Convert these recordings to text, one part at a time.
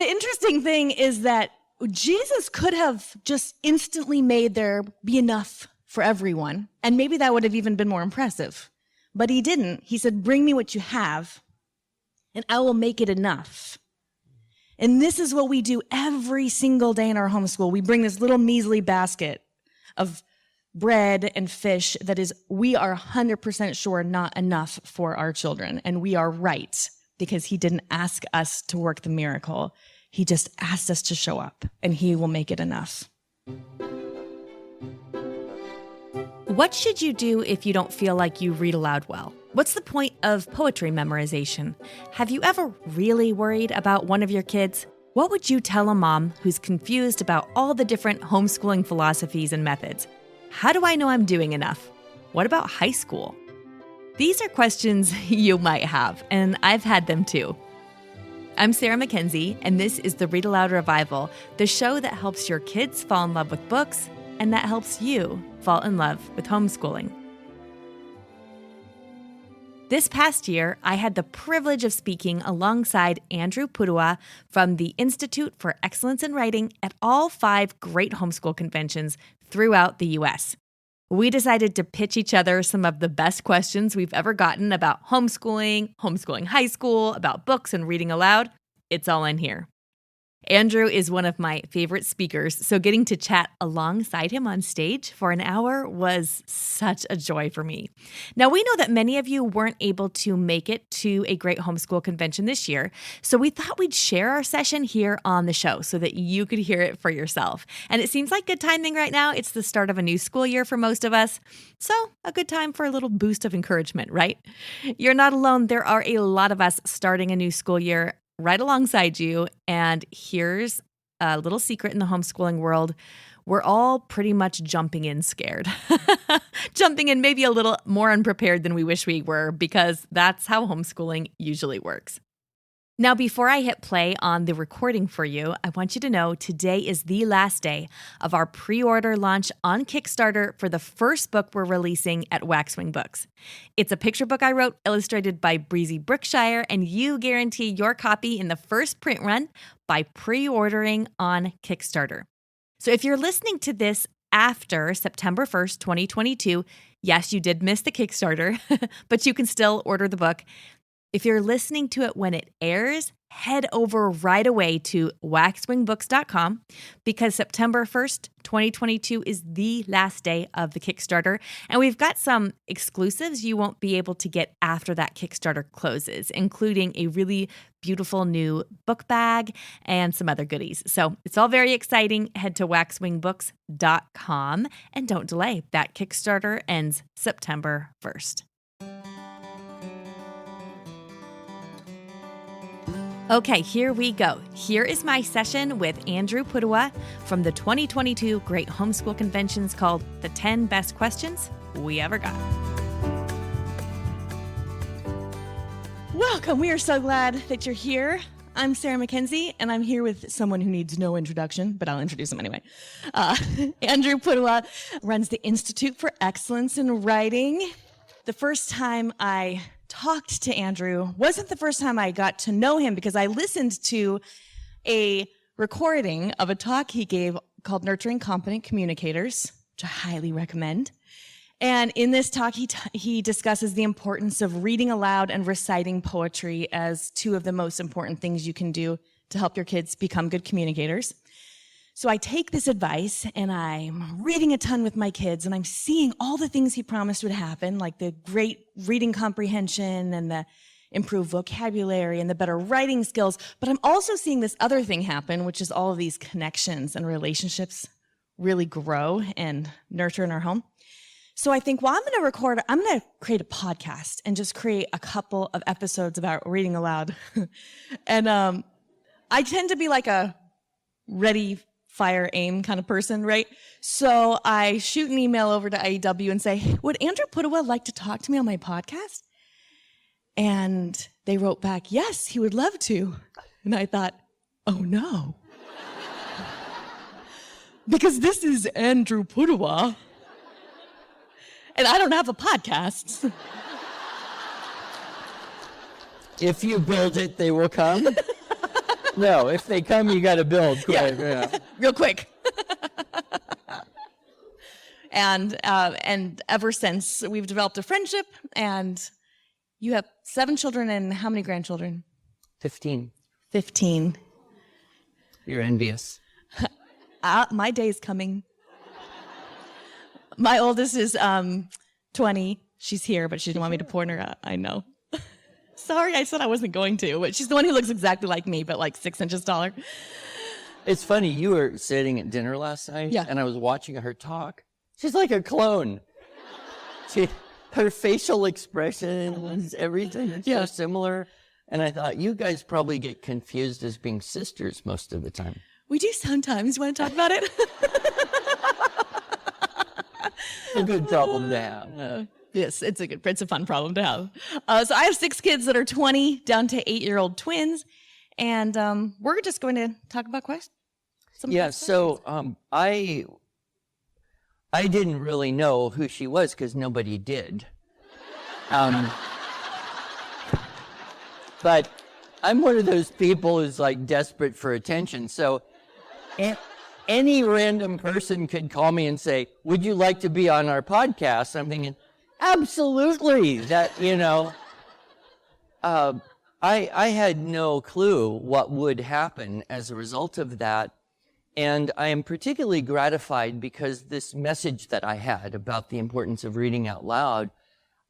The interesting thing is that Jesus could have just instantly made there be enough for everyone. And maybe that would have even been more impressive. But he didn't. He said, bring me what you have, and I will make it enough. And this is what we do every single day in our homeschool. We bring this little measly basket of bread and fish that is, we are 100% sure, not enough for our children. And we are right, because he didn't ask us to work the miracle. He just asked us to show up, and he will make it enough. What should you do if you don't feel like you read aloud well? What's the point of poetry memorization? Have you ever really worried about one of your kids? What would you tell a mom who's confused about all the different homeschooling philosophies and methods? How do I know I'm doing enough? What about high school? These are questions you might have, and I've had them too. I'm Sarah Mackenzie, and this is the Read-Aloud Revival, the show that helps your kids fall in love with books and that helps you fall in love with homeschooling. This past year, I had the privilege of speaking alongside Andrew Pudewa from the Institute for Excellence in Writing at all 5 great homeschool conventions throughout the U.S. We decided to pitch each other some of the best questions we've ever gotten about homeschooling, homeschooling high school, about books and reading aloud. It's all in here. Andrew is one of my favorite speakers, so getting to chat alongside him on stage for an hour was such a joy for me. Now, we know that many of you weren't able to make it to a great homeschool convention this year, so we thought we'd share our session here on the show so that you could hear it for yourself. And it seems like good timing right now. It's the start of a new school year for most of us, so a good time for a little boost of encouragement, right? You're not alone. There are a lot of us starting a new school year right alongside you. And here's a little secret in the homeschooling world. We're all pretty much jumping in scared. Jumping in maybe a little more unprepared than we wish we were, because that's how homeschooling usually works. Now, before I hit play on the recording for you, I want you to know today is the last day of our pre-order launch on Kickstarter for the first book we're releasing at Waxwing Books. It's a picture book I wrote, illustrated by Breezy Brookshire, and you guarantee your copy in the first print run by pre-ordering on Kickstarter. So if you're listening to this after September 1st, 2022, yes, you did miss the Kickstarter, but you can still order the book. If you're listening to it when it airs, head over right away to waxwingbooks.com, because September 1st, 2022 is the last day of the Kickstarter. And we've got some exclusives you won't be able to get after that Kickstarter closes, including a really beautiful new book bag and some other goodies. So it's all very exciting. Head to waxwingbooks.com and don't delay. That Kickstarter ends September 1st. Okay, here we go. Here is my session with Andrew Pudewa from the 2022 Great Homeschool Conventions called The 10 Best Questions We Ever Got. Welcome. We are so glad that you're here. I'm Sarah Mackenzie, and I'm here with someone who needs no introduction, but I'll introduce him anyway. Andrew Pudewa runs the Institute for Excellence in Writing. The first time I talked to Andrew wasn't the first time I got to know him, because I listened to a recording of a talk he gave called Nurturing Competent Communicators, which I highly recommend. And in this talk, he discusses the importance of reading aloud and reciting poetry as 2 of the most important things you can do to help your kids become good communicators. So I take this advice, and I'm reading a ton with my kids, and I'm seeing all the things he promised would happen, like the great reading comprehension and the improved vocabulary and the better writing skills. But I'm also seeing this other thing happen, which is all of these connections and relationships really grow and nurture in our home. So I think, well, I'm going to create a podcast and just create a couple of episodes about reading aloud. And I tend to be like a ready, fire, aim kind of person, right? So I shoot an email over to IEW and say, would Andrew Pudewa like to talk to me on my podcast? And they wrote back, yes, he would love to. And I thought, oh no. Because this is Andrew Pudewa. And I don't have a podcast. If you build it, they will come. No, if they come, you got to build quick. Yeah. Real quick. And ever since, we've developed a friendship, and you have 7 children and how many grandchildren? 15. 15. You're envious. My day's coming. My oldest is 20. She's here, but she didn't want me to point her out. I know. Sorry, I said I wasn't going to, but she's the one who looks exactly like me, but like 6 inches taller. It's funny, you were sitting at dinner last night, and I was watching her talk. She's like a clone. Her facial expressions, everything is so similar. And I thought, you guys probably get confused as being sisters most of the time. We do sometimes. You want to talk about it? It's a good problem to have. Yes, it's a fun problem to have. So I have 6 kids that are 20 down to 8-year-old twins. And we're just going to talk about questions. So I didn't really know who she was because nobody did. But I'm one of those people who's like desperate for attention. So any random person could call me and say, would you like to be on our podcast? I'm thinking, absolutely. I had no clue what would happen as a result of that. And I am particularly gratified because this message that I had about the importance of reading out loud,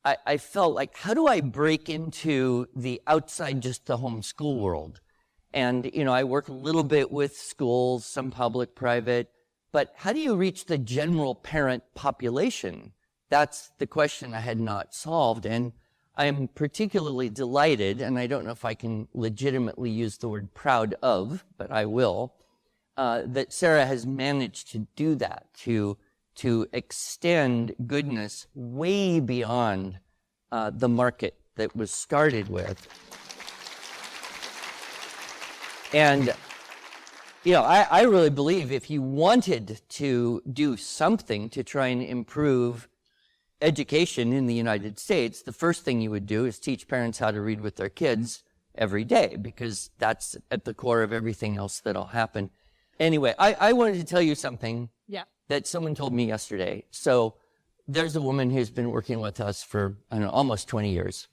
I felt like, how do I break into the outside just the homeschool world? And, I work a little bit with schools, some public, private, but how do you reach the general parent population? That's the question I had not solved. And I am particularly delighted, and I don't know if I can legitimately use the word proud of, but I will, that Sarah has managed to do that, to extend goodness way beyond the market that was started with. And, I really believe if you wanted to do something to try and improve education in the United States, the first thing you would do is teach parents how to read with their kids every day, because that's at the core of everything else that'll happen. Anyway, I wanted to tell you something that someone told me yesterday. So there's a woman who's been working with us for, almost 20 years.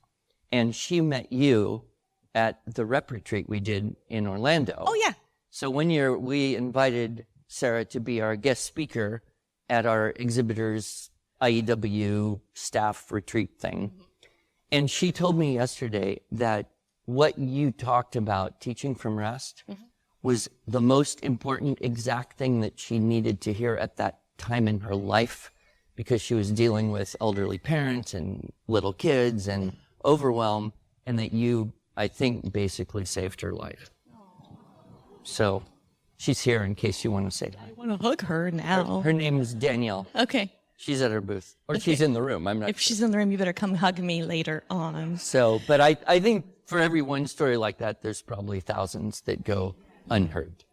And she met you at the rep retreat we did in Orlando. Oh, yeah. So one year we invited Sarah to be our guest speaker at our exhibitors IEW staff retreat thing. And she told me yesterday that what you talked about, teaching from rest, was the most important exact thing that she needed to hear at that time in her life, because she was dealing with elderly parents and little kids and overwhelm, and that you, I think, basically saved her life. So she's here in case you want to say hi. I want to hug her now. Her name is Danielle. Okay. She's at her booth. Or she's in the room. I'm not If she's in the room, you better come hug me later on. So, but I think for every one story like that, there's probably thousands that go unheard.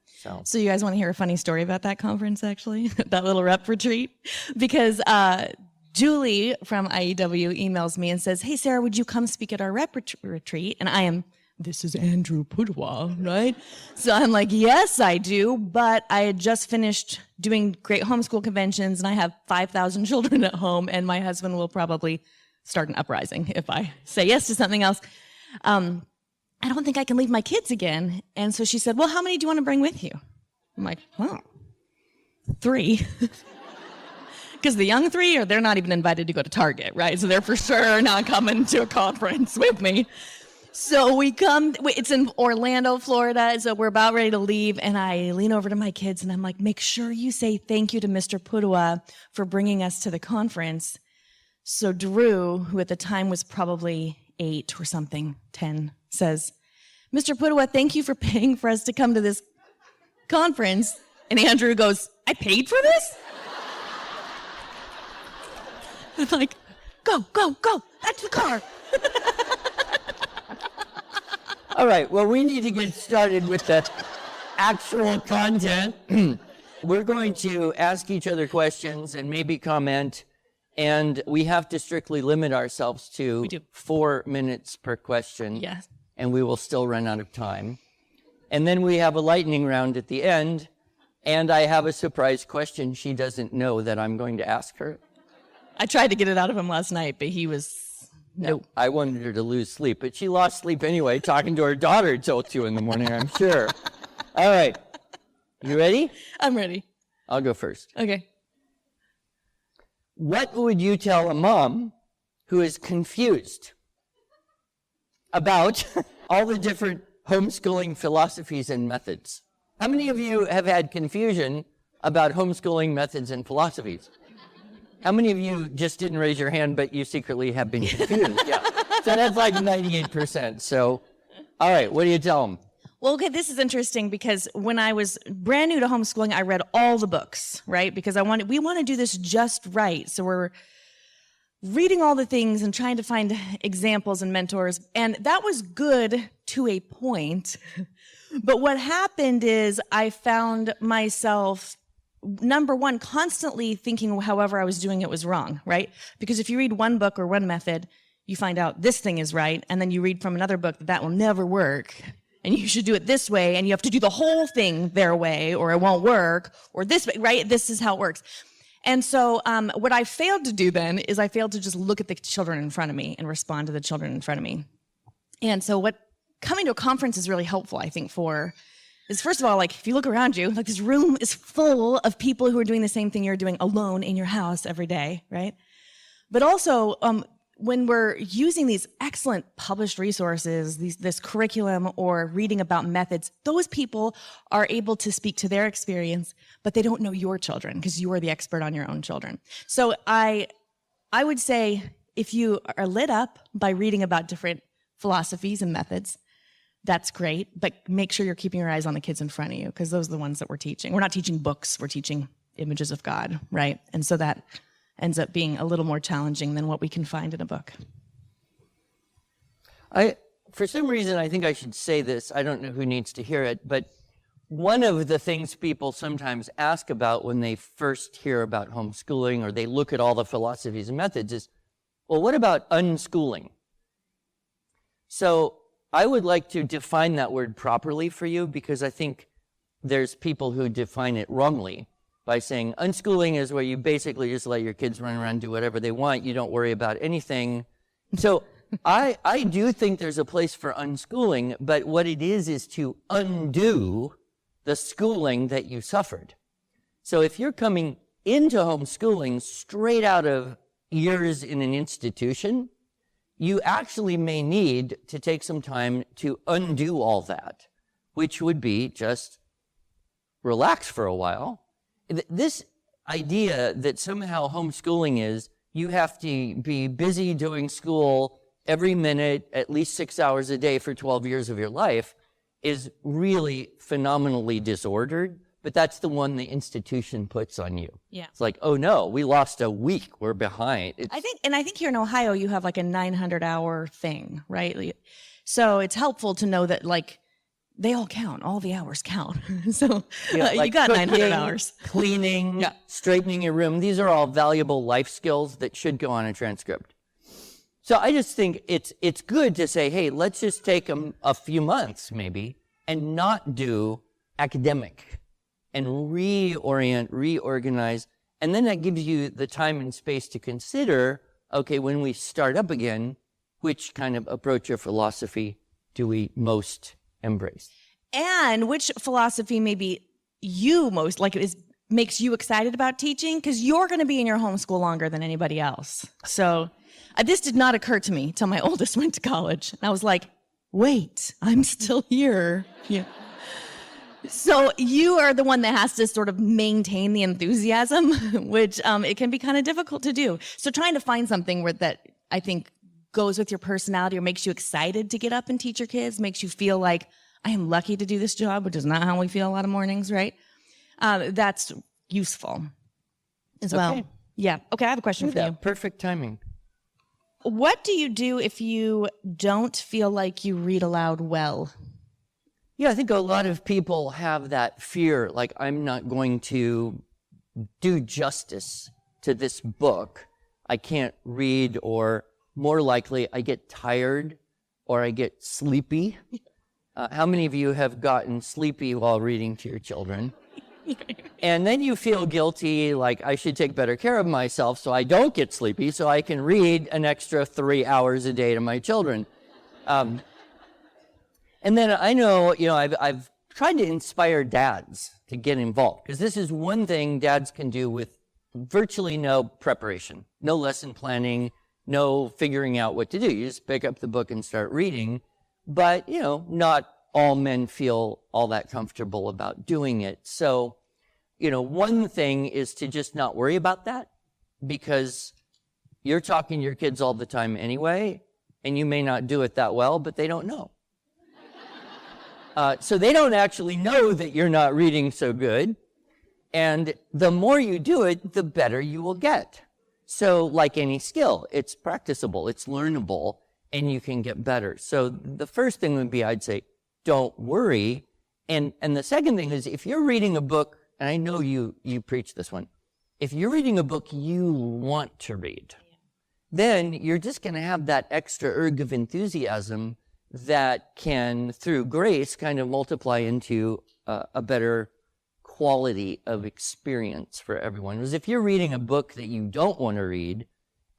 So you guys want to hear a funny story about that conference, actually? That little rep retreat? Because Julie from IEW emails me and says, hey, Sarah, would you come speak at our rep retreat? And this is Andrew Pudewa, right? So I'm like, yes, I do. But I had just finished doing great homeschool conventions, and I have 5,000 children at home, and my husband will probably start an uprising if I say yes to something else. I don't think I can leave my kids again. And so she said, well, how many do you want to bring with you? I'm like, 3. Because the young 3, they're not even invited to go to Target, right? So they're for sure not coming to a conference with me. So we come, it's in Orlando, Florida, so we're about ready to leave, and I lean over to my kids, and I'm like, make sure you say thank you to Mr. Pudewa for bringing us to the conference. So Drew, who at the time was probably 8 or something, 10, says, Mr. Pudewa, thank you for paying for us to come to this conference. And Andrew goes, I paid for this? I'm like, go, that's the car. All right, well, we need to get started with the actual content. We're going to ask each other questions and maybe comment, and we have to strictly limit ourselves to 4 minutes per question. Yes. And we will still run out of time. And then we have a lightning round at the end, and I have a surprise question she doesn't know that I'm going to ask her. I tried to get it out of him last night, but he was, no. I wanted her to lose sleep, but she lost sleep anyway, talking to her daughter till 2 in the morning, I'm sure. All right. You ready? I'm ready. I'll go first. Okay. What would you tell a mom who is confused about all the different homeschooling philosophies and methods? How many of you have had confusion about homeschooling methods and philosophies? How many of you just didn't raise your hand, but you secretly have been confused? Yeah. So that's like 98%. So, all right, what do you tell them? Well, okay, this is interesting because when I was brand new to homeschooling, I read all the books, right? Because we want to do this just right. So we're reading all the things and trying to find examples and mentors. And that was good to a point. But what happened is I found myself, number one, constantly thinking however I was doing it was wrong, right? Because if you read one book or one method, you find out this thing is right. And then you read from another book that will never work. And you should do it this way, and you have to do the whole thing their way, or it won't work, or this way, right? This is how it works. And so what I failed to do then is I failed to just look at the children in front of me and respond to the children in front of me. And so what coming to a conference is really helpful, I think, for is, first of all, like, if you look around you, like, this room is full of people who are doing the same thing you're doing alone in your house every day, right? But also, when we're using these excellent published resources, this curriculum or reading about methods, those people are able to speak to their experience, but they don't know your children because you are the expert on your own children. So I would say if you are lit up by reading about different philosophies and methods, that's great, but make sure you're keeping your eyes on the kids in front of you because those are the ones that we're teaching. We're not teaching books, we're teaching images of God, right? And so that ends up being a little more challenging than what we can find in a book. For some reason, I think I should say this. I don't know who needs to hear it, but one of the things people sometimes ask about when they first hear about homeschooling or they look at all the philosophies and methods is, well, what about unschooling? So I would like to define that word properly for you because I think there's people who define it wrongly by saying unschooling is where you basically just let your kids run around, do whatever they want. You don't worry about anything. So I do think there's a place for unschooling, but what it is to undo the schooling that you suffered. So if you're coming into homeschooling straight out of years in an institution, you actually may need to take some time to undo all that, which would be just relax for a while. This idea that somehow homeschooling is you have to be busy doing school every minute, at least 6 hours a day for 12 years of your life is really phenomenally disordered, but that's the one the institution puts on you. Yeah. It's like, oh no, we lost a week, we're behind. I think here in Ohio, you have like a 900-hour thing, right? So it's helpful to know that, like, they all count. All the hours count. So like you got cooking, 900 hours. Cleaning, Yeah. straightening your room. These are all valuable life skills that should go on a transcript. So I just think it's good to say, hey, let's just take a few months maybe and not do academic and reorient, reorganize. And then that gives you the time and space to consider, okay, when we start up again, which kind of approach or philosophy do we most embrace? And which philosophy maybe you most like makes you excited about teaching, because you're going to be in your homeschool longer than anybody else. So this did not occur to me till my oldest went to college. And I was like, wait, I'm still here. Yeah. So you are the one that has to sort of maintain the enthusiasm, which it can be kind of difficult to do. So trying to find something that I think goes with your personality or makes you excited to get up and teach your kids, makes you feel like, I am lucky to do this job, which is not how we feel a lot of mornings, right? That's useful as well. Okay. Yeah. Okay, I have a question for you. Perfect timing. What do you do if you don't feel like you read aloud well? Yeah, I think a lot of people have that fear, like, I'm not going to do justice to this book. I can't read, or more likely, I get tired or I get sleepy. How many of you have gotten sleepy while reading to your children? And then you feel guilty, like I should take better care of myself so I don't get sleepy, so I can read an extra 3 hours a day to my children. And then I know, I've tried to inspire dads to get involved, because this is one thing dads can do with virtually no preparation, no lesson planning, no figuring out what to do. You just pick up the book and start reading. But, not all men feel all that comfortable about doing it. So, one thing is to just not worry about that, because you're talking to your kids all the time anyway, and you may not do it that well, but they don't know. So they don't actually know that you're not reading so good. And the more you do it, the better you will get. So like any skill, it's practicable, it's learnable, and you can get better. So the first thing would be, I'd say, don't worry. And the second thing is, if you're reading a book, and I know you preach this one, if you're reading a book you want to read, then you're just going to have that extra erg of enthusiasm that can, through grace, kind of multiply into a better quality of experience for everyone. Because if you're reading a book that you don't want to read,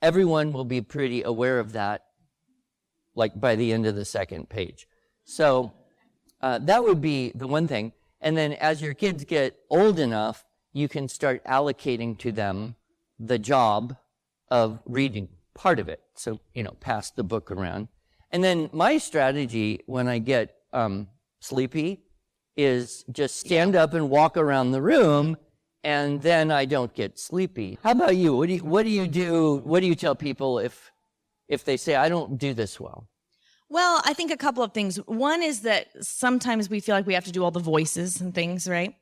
everyone will be pretty aware of that, like by the end of the second page. So that would be the one thing. And then as your kids get old enough, you can start allocating to them the job of reading part of it. So, pass the book around. And then my strategy when I get sleepy is just stand up and walk around the room, and then I don't get sleepy. How about you? What do you do? What do you tell people if they say, I don't do this well? Well, I think a couple of things. One is that sometimes we feel like we have to do all the voices and things, right?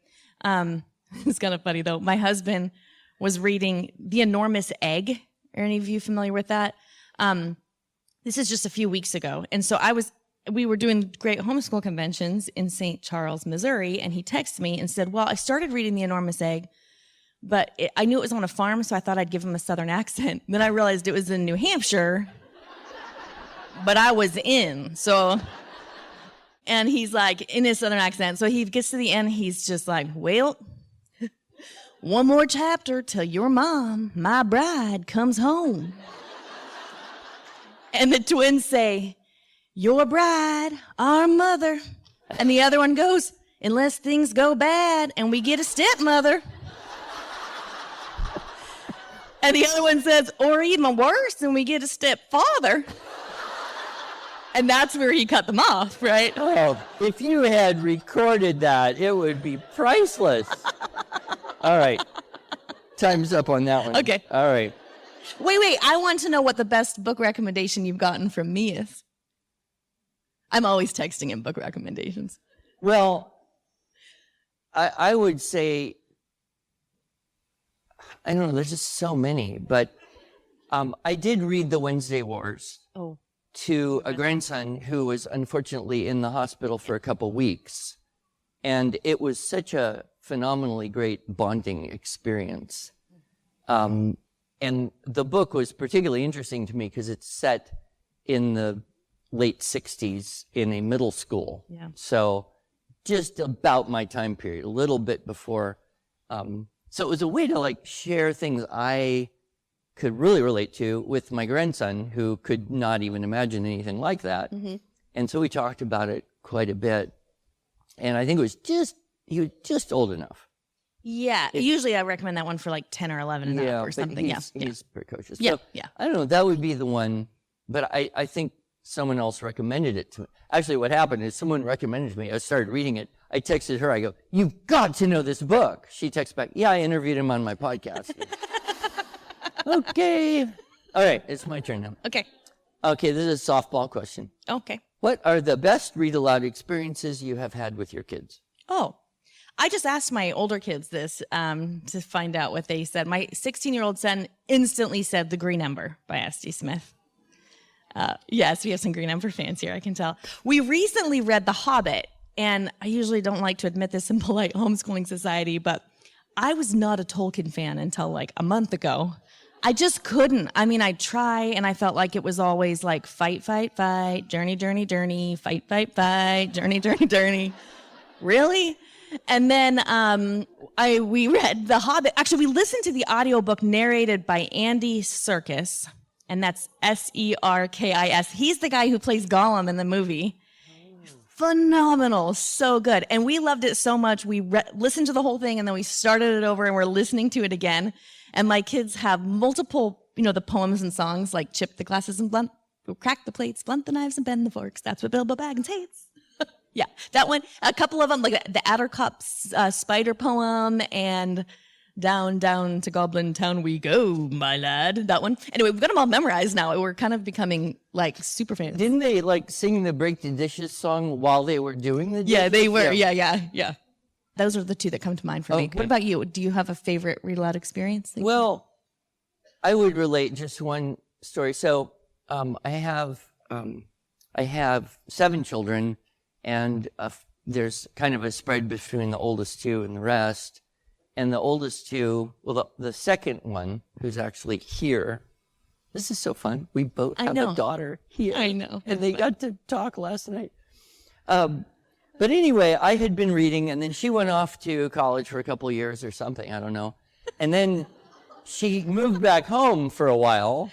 It's kind of funny, though. My husband was reading The Enormous Egg. Are any of you familiar with that? This is just a few weeks ago. And so we were doing great homeschool conventions in St. Charles, Missouri, and he texted me and said, well, I started reading The Enormous Egg, but I knew it was on a farm, so I thought I'd give him a Southern accent. Then I realized it was in New Hampshire, but I was in, and he's like, in his Southern accent. So he gets to the end, he's just like, well, one more chapter till your mom, my bride, comes home. And the twins say, your bride, our mother. And the other one goes, unless things go bad and we get a stepmother. And the other one says, or even worse, and we get a stepfather. And that's where he cut them off, right? Oh, if you had recorded that, it would be priceless. All right. Time's up on that one. Okay. All right. Wait. I want to know what the best book recommendation you've gotten from me is. I'm always texting him book recommendations. Well, I would say, I don't know, there's just so many, but I did read The Wednesday Wars to a grandson who was unfortunately in the hospital for a couple weeks. And it was such a phenomenally great bonding experience. And the book was particularly interesting to me because it's set in the late 60s in a middle school. Yeah. So just about my time period, a little bit before. So it was a way to share things I could really relate to with my grandson, who could not even imagine anything like that. Mm-hmm. And so we talked about it quite a bit. And I think he was just old enough. Yeah. Usually I recommend that one for 10 or 11 and up or something. He's precocious. Yeah. So, I don't know. That would be the one. But I think someone else recommended it to me. Actually, what happened is someone recommended it to me. I started reading it. I texted her. I go, you've got to know this book. She texts back, yeah, I interviewed him on my podcast. Okay. All right. It's my turn now. Okay. Okay. This is a softball question. Okay. What are the best read-aloud experiences you have had with your kids? Oh, I just asked my older kids this to find out what they said. My 16-year-old son instantly said The Green Ember by S.D. Smith. Yes, we have some Green Ember fans here, I can tell. We recently read The Hobbit, and I usually don't like to admit this in polite homeschooling society, but I was not a Tolkien fan until a month ago. I just couldn't. I mean, I'd try, and I felt like it was always like fight, fight, fight, journey, journey, journey, fight, fight, fight, journey, journey, journey. Really? And then we read The Hobbit. Actually, we listened to the audiobook narrated by Andy Serkis, and that's Serkis. He's the guy who plays Gollum in the movie. Phenomenal. So good. And we loved it so much. We listened to the whole thing, and then we started it over, and we're listening to it again. And my kids have multiple, the poems and songs like chip the glasses and blunt, crack the plates, blunt the knives and bend the forks. That's what Bilbo Baggins hates. Yeah, that one. A couple of them, like the Attercup spider poem and Down, Down to Goblin Town We Go, my lad. That one. Anyway, we've got them all memorized now. We're kind of becoming like super fans. Didn't they like sing the Break the Dishes song while they were doing the dishes? Yeah, they were. Yeah. Those are the two that come to mind for me. What about you? Do you have a favorite read aloud experience? Well, I would relate just one story. So I have 7 children, and there's kind of a spread between the oldest 2 and the rest. And the oldest 2, well, the second one, who's actually here, this is so fun. We both have a daughter here. I know. And they got to talk last night. But anyway, I had been reading, and then she went off to college for a couple of years or something, I don't know. And then she moved back home for a while,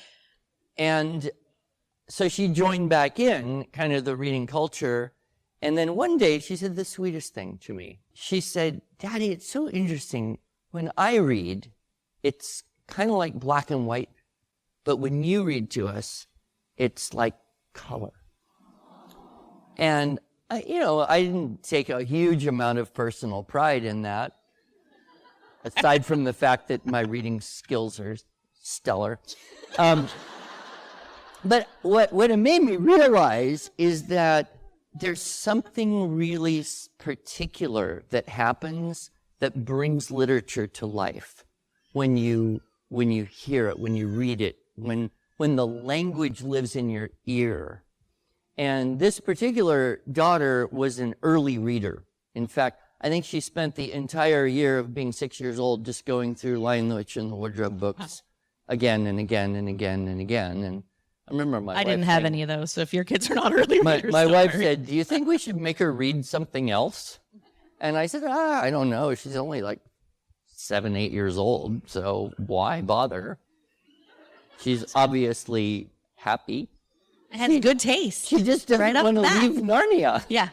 and so she joined back in kind of the reading culture. And then one day she said the sweetest thing to me. She said, Daddy, it's so interesting. When I read, it's kind of like black and white, but when you read to us, it's like color. And I didn't take a huge amount of personal pride in that, aside from the fact that my reading skills are stellar. But what it made me realize is that there's something really particular that happens that brings literature to life when you hear it, when you read it, when the language lives in your ear. And this particular daughter was an early reader. In fact, I think she spent the entire year of being 6 years old just going through Lion, the Witch, and the Wardrobe books again and again and again and again. And I remember my wife didn't have any of those, so if your kids are not early readers. My wife said, do you think we should make her read something else? And I said, I don't know. She's only like 7, 8 years old, so why bother? She's obviously happy. It has good taste. She just doesn't want to leave Narnia. Yeah.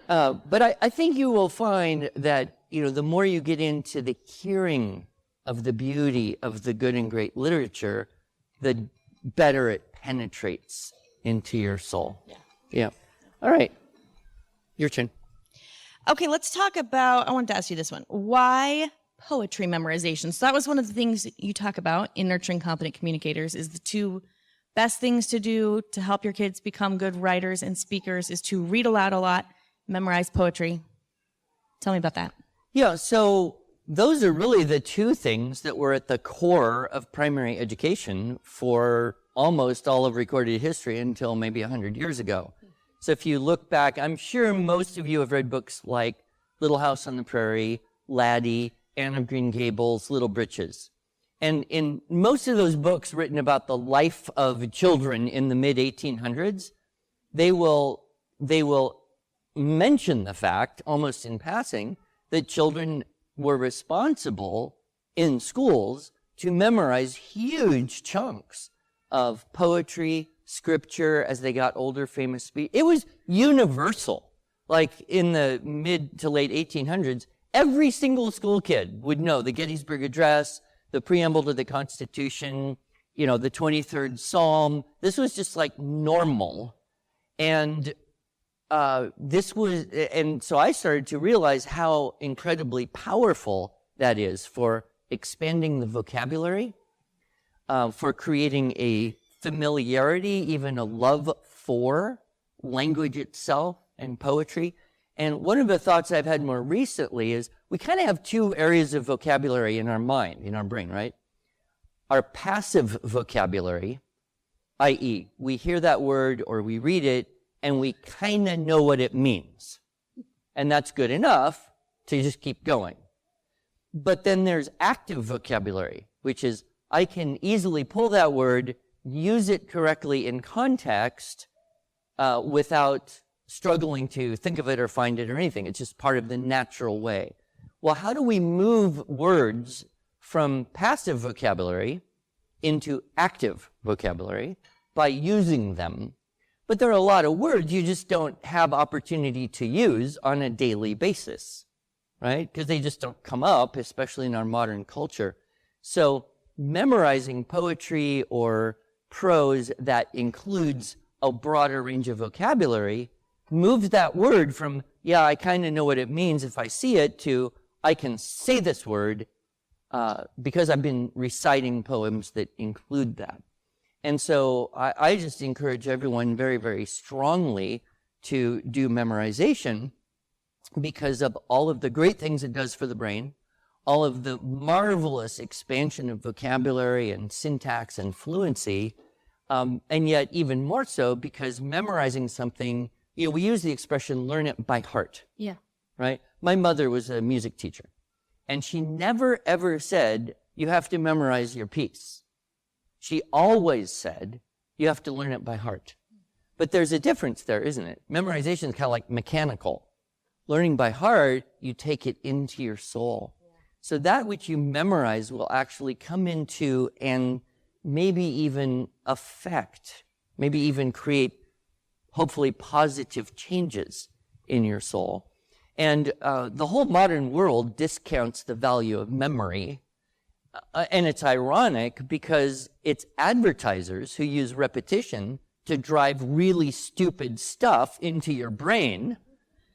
But I think you will find that, the more you get into the hearing of the beauty of the good and great literature, the better it penetrates into your soul. Yeah. All right. Your turn. Okay, let's talk about, I wanted to ask you this one. Why poetry memorization? So that was one of the things that you talk about in Nurturing Competent Communicators, is the 2 best things to do to help your kids become good writers and speakers is to read aloud a lot, memorize poetry. Tell me about that. Yeah, so those are really the 2 things that were at the core of primary education for almost all of recorded history until maybe 100 years ago. So if you look back, I'm sure most of you have read books like Little House on the Prairie, Laddie, Anne of Green Gables, Little Breeches. And in most of those books written about the life of children in the mid-1800s, they will mention the fact, almost in passing, that children were responsible in schools to memorize huge chunks of poetry, scripture as they got older, famous speech. It was universal. Like in the mid to late 1800s, every single school kid would know the Gettysburg Address, the preamble to the Constitution, the 23rd Psalm. This was just like normal. And so I started to realize how incredibly powerful that is for expanding the vocabulary, for creating a familiarity, even a love for language itself and poetry. And one of the thoughts I've had more recently is we kind of have 2 areas of vocabulary in our mind, in our brain, right? Our passive vocabulary, i.e., we hear that word or we read it and we kind of know what it means. And that's good enough to just keep going. But then there's active vocabulary, which is I can easily pull that word, use it correctly in context, without struggling to think of it or find it or anything. It's just part of the natural way. Well, how do we move words from passive vocabulary into active vocabulary? By using them. But there are a lot of words you just don't have opportunity to use on a daily basis, right? Because they just don't come up, especially in our modern culture. So memorizing poetry or prose that includes a broader range of vocabulary moves that word from, yeah, I kind of know what it means if I see it, to I can say this word because I've been reciting poems that include that. And so I just encourage everyone very, very strongly to do memorization because of all of the great things it does for the brain, all of the marvelous expansion of vocabulary and syntax and fluency, and yet even more so because memorizing something, we use the expression, learn it by heart. Yeah. Right? My mother was a music teacher, and she never, ever said, you have to memorize your piece. She always said, you have to learn it by heart. But there's a difference there, isn't it? Memorization is kind of like mechanical. Learning by heart, you take it into your soul. Yeah. So that which you memorize will actually come into and maybe even affect, maybe even create, hopefully, positive changes in your soul. And the whole modern world discounts the value of memory. And it's ironic because it's advertisers who use repetition to drive really stupid stuff into your brain,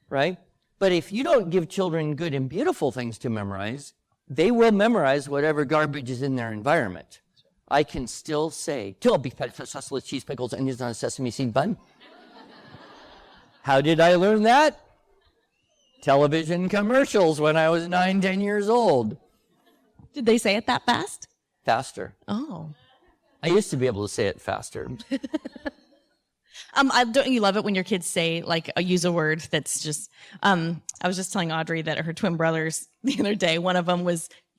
right? But if you don't give children good and beautiful things to memorize, they will memorize whatever garbage is in their environment. I can still say, 2 beef patties, sausage, cheese, pickles, onions on a sesame seed bun. How did I learn that? Television commercials when I was 9, 10 years old. Did they say it that fast? Faster. Oh. I used to be able to say it faster. Don't you love it when your kids say, like, use a word that's just, I was just telling Audrey that her twin brothers the other day, one of them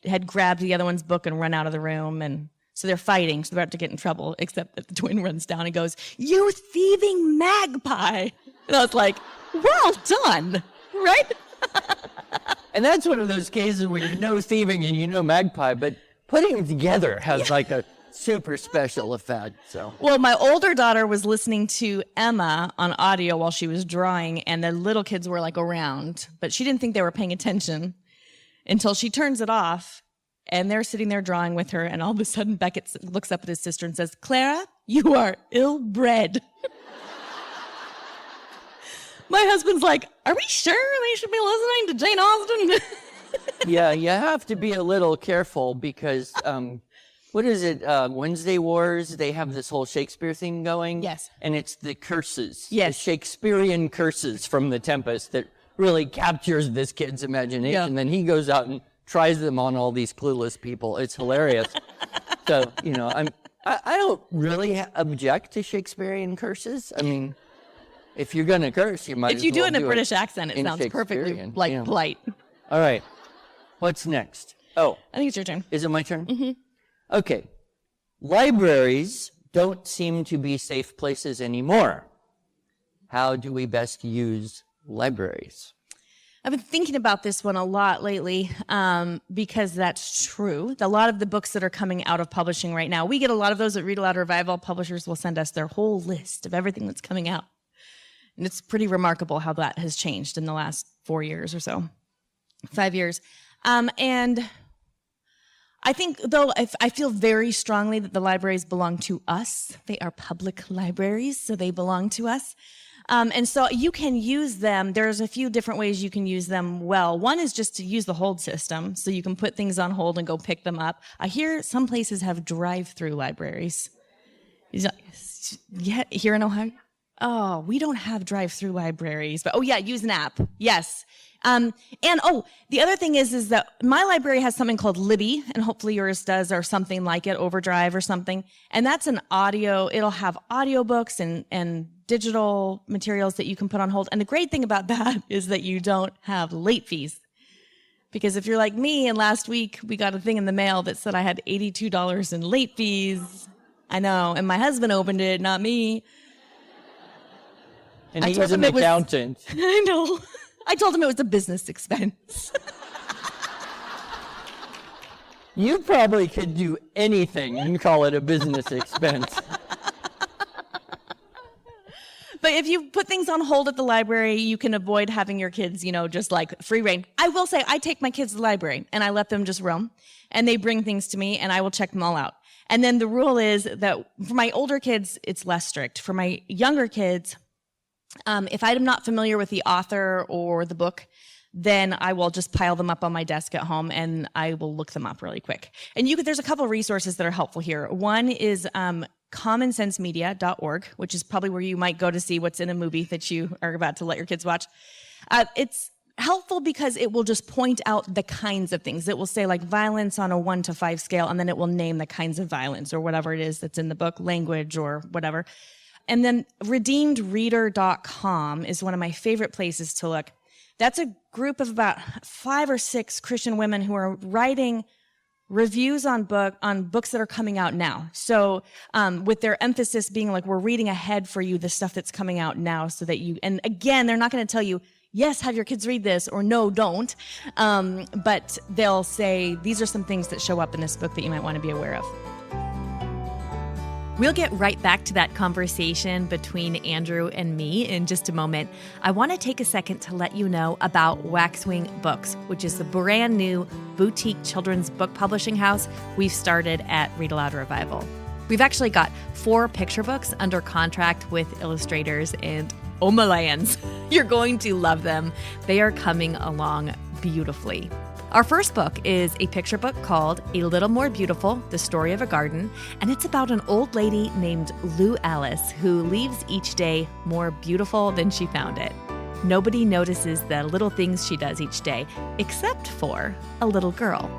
had grabbed the other one's book and run out of the room, and so they're fighting, so they're about to get in trouble, except that the twin runs down and goes, you thieving magpie. And I was like, well done, right? And that's one of those cases where you know thieving and you know magpie, but putting them together has like a super special effect. So, well, my older daughter was listening to Emma on audio while she was drawing, and the little kids were like around, but she didn't think they were paying attention until she turns it off, and they're sitting there drawing with her, and all of a sudden Beckett looks up at his sister and says, Clara, you are ill-bred. My husband's like, are we sure they should be listening to Jane Austen? Yeah, you have to be a little careful because, what is it, Wednesday Wars, they have this whole Shakespeare thing going. Yes. And it's the curses, yes, the Shakespearean curses from The Tempest that really captures this kid's imagination. Yeah. And then he goes out and tries them on all these clueless people. It's hilarious. So, I don't really object to Shakespearean curses. I mean, if you're going to curse, you might if you as well do it in a British accent, it sounds perfectly polite. All right. What's next? Oh. I think it's your turn. Is it my turn? Mm-hmm. Okay. Libraries don't seem to be safe places anymore. How do we best use libraries? I've been thinking about this one a lot lately because that's true. A lot of the books that are coming out of publishing right now, we get a lot of those at Read-Aloud Revival. Publishers will send us their whole list of everything that's coming out. And it's pretty remarkable how that has changed in the last 4 years or so, 5 years. And I think, though, I feel very strongly that the libraries belong to us. They are public libraries, so they belong to us. And so you can use them. There's a few different ways you can use them well. One is just to use the hold system, so you can put things on hold and go pick them up. I hear some places have drive-through libraries. Yeah, here in Ohio? Oh, we don't have drive-through libraries, but use an app. Yes. The other thing is that my library has something called Libby, and hopefully yours does, or something like it, Overdrive or something. And that's an audio, it'll have audiobooks and digital materials that you can put on hold. And the great thing about that is that you don't have late fees. Because if you're like me, and last week we got a thing in the mail that said I had $82 in late fees. I know, and my husband opened it, not me. And he's an accountant. I know. I told him it was a business expense. You probably could do anything and call it a business expense. But if you put things on hold at the library, you can avoid having your kids, just like free reign. I will say I take my kids to the library and I let them just roam, and they bring things to me and I will check them all out. And then the rule is that for my older kids, it's less strict. For my younger kids, if I'm not familiar with the author or the book, then I will just pile them up on my desk at home and I will look them up really quick. And there's a couple of resources that are helpful here. One is commonsensemedia.org, which is probably where you might go to see what's in a movie that you are about to let your kids watch. It's helpful because it will just point out the kinds of things. It will say like violence on a 1 to 5 scale, and then it will name the kinds of violence or whatever it is that's in the book, language or whatever. And then redeemedreader.com is one of my favorite places to look. That's a group of about 5 or 6 Christian women who are writing reviews on books that are coming out now. So with their emphasis being like, we're reading ahead for you the stuff that's coming out now so that and again, they're not going to tell you, yes, have your kids read this, or no, don't. But they'll say, these are some things that show up in this book that you might want to be aware of. We'll get right back to that conversation between Andrew and me in just a moment. I want to take a second to let you know about Waxwing Books, which is the brand new boutique children's book publishing house we've started at Read-Aloud Revival. We've actually got 4 picture books under contract with illustrators, and oh my lands, you're going to love them. They are coming along beautifully. Our first book is a picture book called A Little More Beautiful, The Story of a Garden, and it's about an old lady named Lou Alice who leaves each day more beautiful than she found it. Nobody notices the little things she does each day, except for a little girl.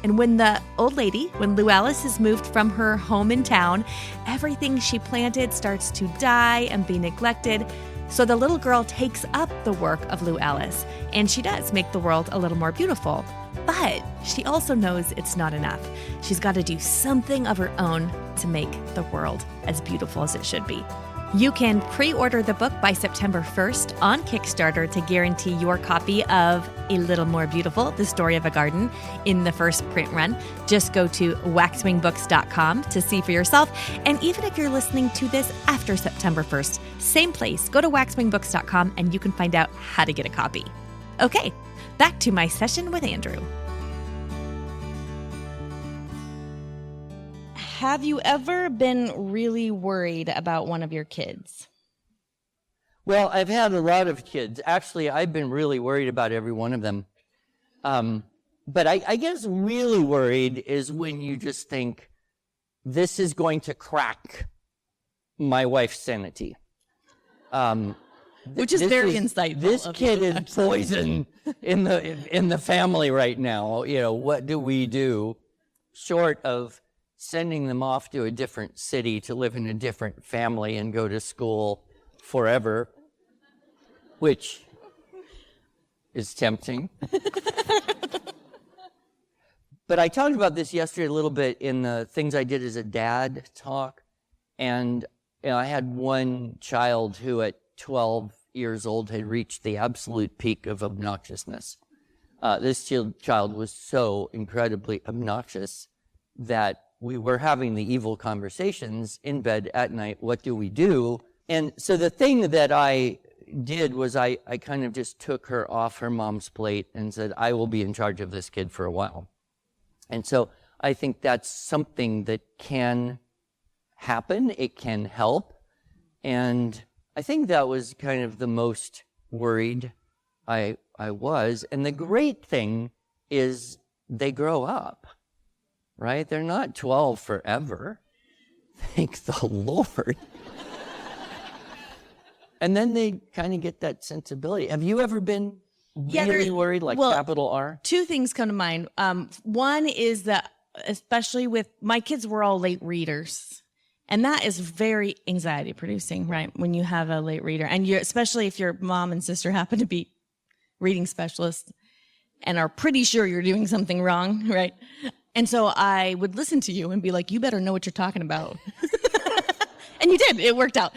And when Lou Alice is moved from her home in town, everything she planted starts to die and be neglected. So the little girl takes up the work of Lou Alice, and she does make the world a little more beautiful. But she also knows it's not enough. She's got to do something of her own to make the world as beautiful as it should be. You can pre-order the book by September 1st on Kickstarter to guarantee your copy of A Little More Beautiful, The Story of a Garden in the first print run. Just go to waxwingbooks.com to see for yourself. And even if you're listening to this after September 1st, same place, go to waxwingbooks.com and you can find out how to get a copy. Okay, back to my session with Andrew. Have you ever been really worried about one of your kids? Well, I've had a lot of kids. Actually, I've been really worried about every one of them. But I guess really worried is when you just think, this is going to crack my wife's sanity. Which is very insightful. This kid is poison in the family right now. What do we do short of sending them off to a different city to live in a different family and go to school forever, which is tempting. But I talked about this yesterday a little bit in the Things I Did as a Dad talk. And I had one child who at 12 years old had reached the absolute peak of obnoxiousness. This child was so incredibly obnoxious that we were having the evil conversations in bed at night. What do we do? And so the thing that I did was I kind of just took her off her mom's plate and said, I will be in charge of this kid for a while. And so I think that's something that can happen. It can help. And I think that was kind of the most worried I was. And the great thing is they grow up. Right? They're not 12 forever. Thank the Lord. And then they kind of get that sensibility. Have you ever been really worried, like capital R? 2 things come to mind. One is that, especially with my kids, were all late readers. And that is very anxiety producing, right? When you have a late reader. And especially if your mom and sister happen to be reading specialists. and are pretty sure you're doing something wrong, right? And so I would listen to you and be like, you better know what you're talking about. And you did. It worked out.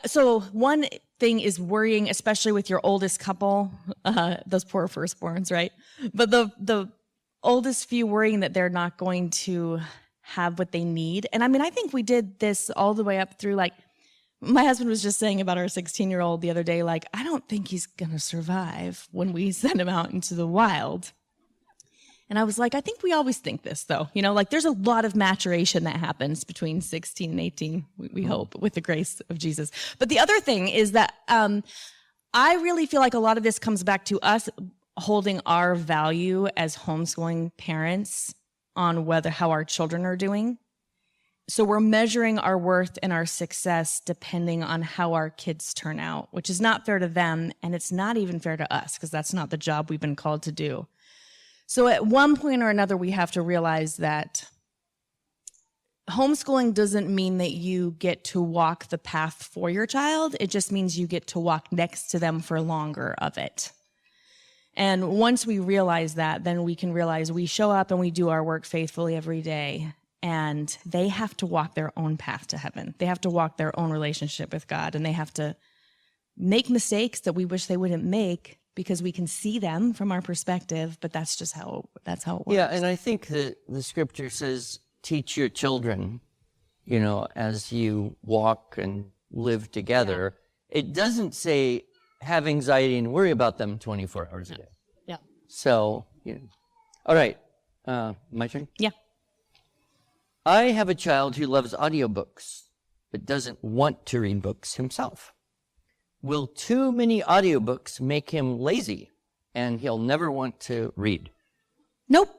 So one thing is worrying, especially with your oldest couple, those poor firstborns, right? But the oldest few worrying that they're not going to have what they need. And I mean, I think we did this all the way up through, like, my husband was just saying about our 16-year-old the other day, like, I don't think he's going to survive when we send him out into the wild. And I was like, I think we always think this, though. You know, like, there's a lot of maturation that happens between 16 and 18, we hope, with the grace of Jesus. But the other thing is that I really feel like a lot of this comes back to us holding our value as homeschooling parents on how our children are doing. So we're measuring our worth and our success depending on how our kids turn out, which is not fair to them, and it's not even fair to us, because that's not the job we've been called to do. So at one point or another, we have to realize that homeschooling doesn't mean that you get to walk the path for your child. It just means you get to walk next to them for longer of it. And once we realize that, then we can realize we show up and we do our work faithfully every day, and they have to walk their own path to heaven. They have to walk their own relationship with God, and they have to make mistakes that we wish they wouldn't make, because we can see them from our perspective, but that's just how it works. Yeah, and I think that the scripture says, teach your children, you know, as you walk and live together. Yeah. It doesn't say have anxiety and worry about them 24 hours a day. Yeah. So, you know. All right, my turn? Yeah. I have a child who loves audiobooks, but doesn't want to read books himself. Will too many audiobooks make him lazy and he'll never want to read? Nope.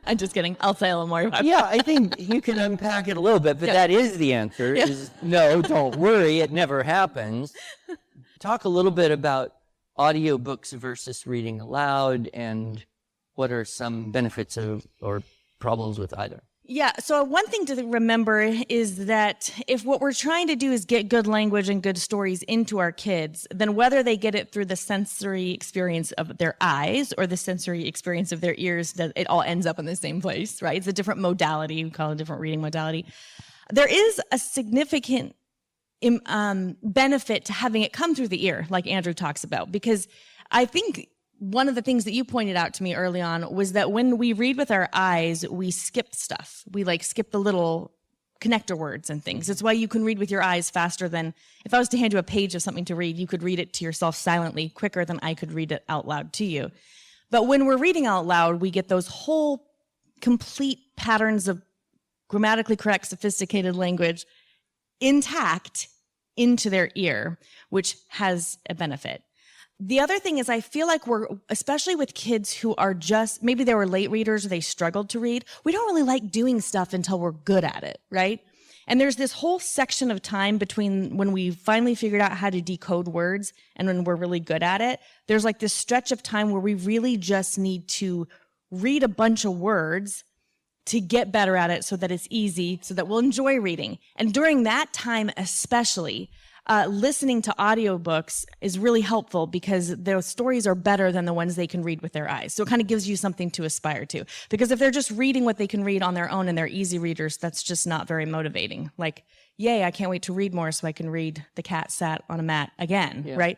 I'm just kidding. I'll say a little more about Yeah, I think you can unpack it a little bit, but that is the answer. Yeah. Is no, don't worry, it never happens. Talk a little bit about audiobooks versus reading aloud, and what are some benefits or problems with either? Yeah, so one thing to remember is that if what we're trying to do is get good language and good stories into our kids, then whether they get it through the sensory experience of their eyes or the sensory experience of their ears, that it all ends up in the same place, right? It's a different modality. We call it a different reading modality. There is a significant benefit to having it come through the ear, like Andrew talks about, because I think one of the things that you pointed out to me early on was that when we read with our eyes, we skip stuff. We skip the little connector words and things. It's why you can read with your eyes faster than, if I was to hand you a page of something to read, you could read it to yourself silently quicker than I could read it out loud to you. But when we're reading out loud, we get those whole complete patterns of grammatically correct, sophisticated language intact into their ear, which has a benefit. The other thing is I feel like especially with kids who are maybe they were late readers or they struggled to read, we don't really like doing stuff until we're good at it, right? And there's this whole section of time between when we finally figured out how to decode words and when we're really good at it. There's this stretch of time where we really just need to read a bunch of words to get better at it so that it's easy, so that we'll enjoy reading. And during that time especially, listening to audiobooks is really helpful because their stories are better than the ones they can read with their eyes. So it kind of gives you something to aspire to. Because if they're just reading what they can read on their own and they're easy readers, that's just not very motivating. Yay, I can't wait to read more so I can read The Cat Sat on a Mat again, right?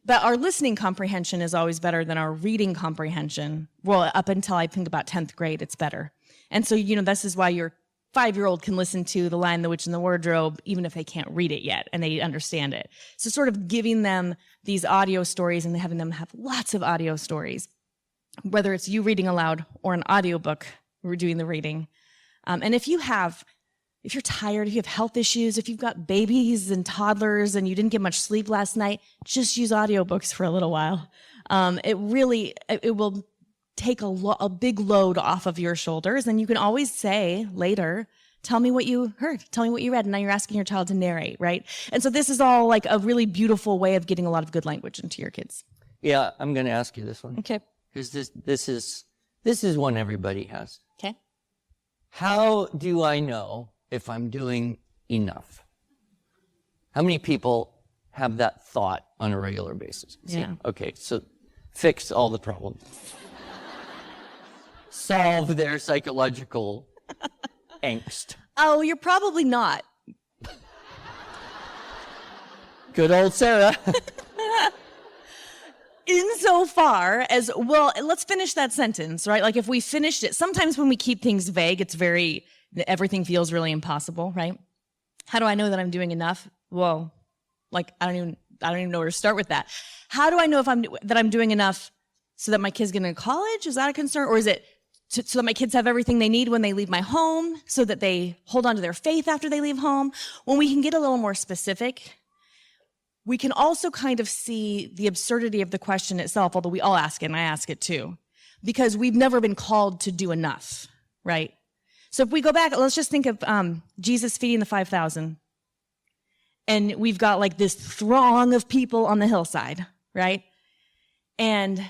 But our listening comprehension is always better than our reading comprehension. Well, up until I think about 10th grade, it's better. And so, this is why your 5-year-old can listen to The Lion, the Witch, and the Wardrobe, even if they can't read it yet, and they understand it. So sort of giving them these audio stories and having them have lots of audio stories, whether it's you reading aloud or an audiobook, we're doing the reading. And if you're tired, if you have health issues, if you've got babies and toddlers and you didn't get much sleep last night, just use audiobooks for a little while. It will take a big load off of your shoulders, and you can always say later, tell me what you heard, tell me what you read, and now you're asking your child to narrate, right? And so this is all a really beautiful way of getting a lot of good language into your kids. Yeah, I'm going to ask you this one. Okay. Because this is one everybody has. Okay. How do I know if I'm doing enough? How many people have that thought on a regular basis. Yeah. Okay, so fix all the problems. Solve their psychological angst. Oh, you're probably not. Good old Sarah. Insofar as, well, let's finish that sentence, right? Like if we finished it, sometimes when we keep things vague, everything feels really impossible, right? How do I know that I'm doing enough? Well, like I don't even know where to start with that. How do I know that I'm doing enough so that my kids get into college? Is that a concern? Or is it so that my kids have everything they need when they leave my home, so that they hold on to their faith after they leave home? When we can get a little more specific, we can also kind of see the absurdity of the question itself, although we all ask it, and I ask it too, because we've never been called to do enough, right? So if we go back, let's just think of Jesus feeding the 5,000. And we've got like this throng of people on the hillside, right? And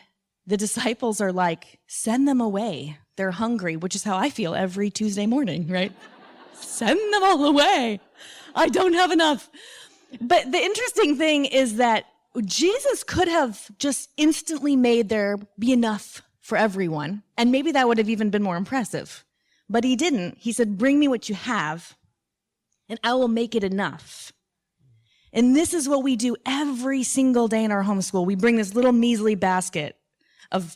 the disciples are like, send them away. They're hungry, which is how I feel every Tuesday morning, right? Send them all away. I don't have enough. But the interesting thing is that Jesus could have just instantly made there be enough for everyone. And maybe that would have even been more impressive. But he didn't. He said, bring me what you have, and I will make it enough. And this is what we do every single day in our homeschool. We bring this little measly basket of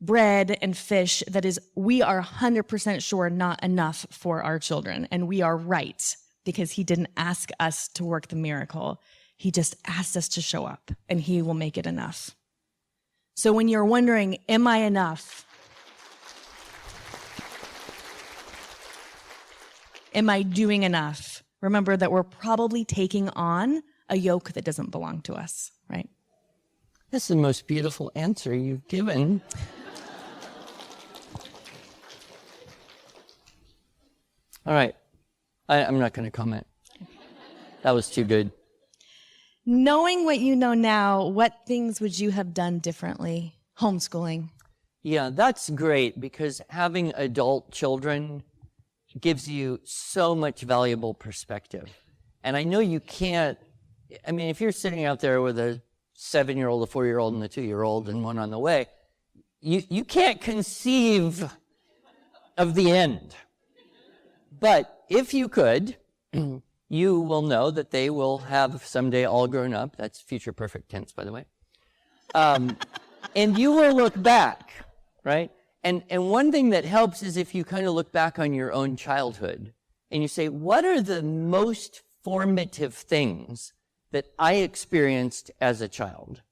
bread and fish that is, we are 100% sure, not enough for our children. And we are right, because he didn't ask us to work the miracle. He just asked us to show up, and he will make it enough. So when you're wondering, am I enough? Am I doing enough? Remember that we're probably taking on a yoke that doesn't belong to us, right? That's the most beautiful answer you've given. All right. I'm not going to comment. That was too good. Knowing what you know now, what things would you have done differently? Homeschooling. Yeah, that's great, because having adult children gives you so much valuable perspective. And I know you can't, I mean, if you're sitting out there with a 7-year-old, a 4-year-old, and a 2-year-old, and one on the way, you can't conceive of the end. But if you could, you will know that they will have someday all grown up. That's future perfect tense, by the way. And you will look back, right? And one thing that helps is if you kind of look back on your own childhood and you say, what are the most formative things that I experienced as a child,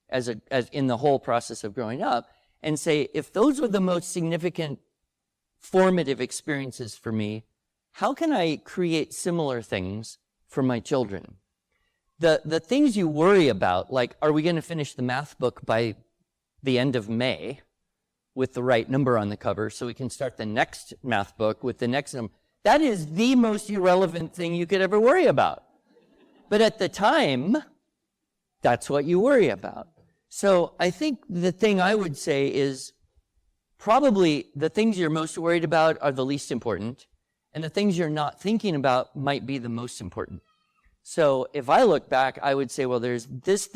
as in the whole process of growing up, and say, if those were the most significant formative experiences for me, how can I create similar things for my children? The things you worry about, like, are we going to finish the math book by the end of May with the right number on the cover so we can start the next math book with the next number? That is the most irrelevant thing you could ever worry about. But at the time, that's what you worry about. So I think the thing I would say is probably the things you're most worried about are the least important, and the things you're not thinking about might be the most important. So if I look back, I would say, well, there's this,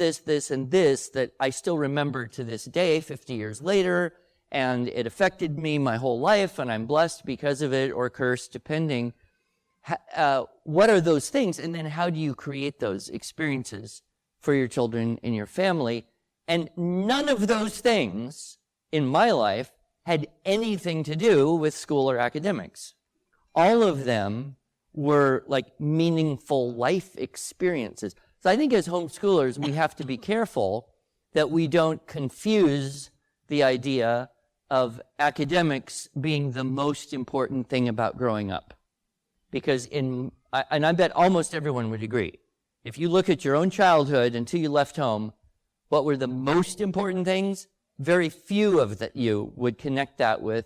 and this that I still remember to this day, 50 years later, and it affected me my whole life, and I'm blessed because of it, or cursed, depending. What are those things? And then how do you create those experiences for your children and your family? And none of those things in my life had anything to do with school or academics. All of them were like meaningful life experiences. So I think as homeschoolers, we have to be careful that we don't confuse the idea of academics being the most important thing about growing up. Because and I bet almost everyone would agree, if you look at your own childhood until you left home, what were the most important things? Very few of you would connect that with,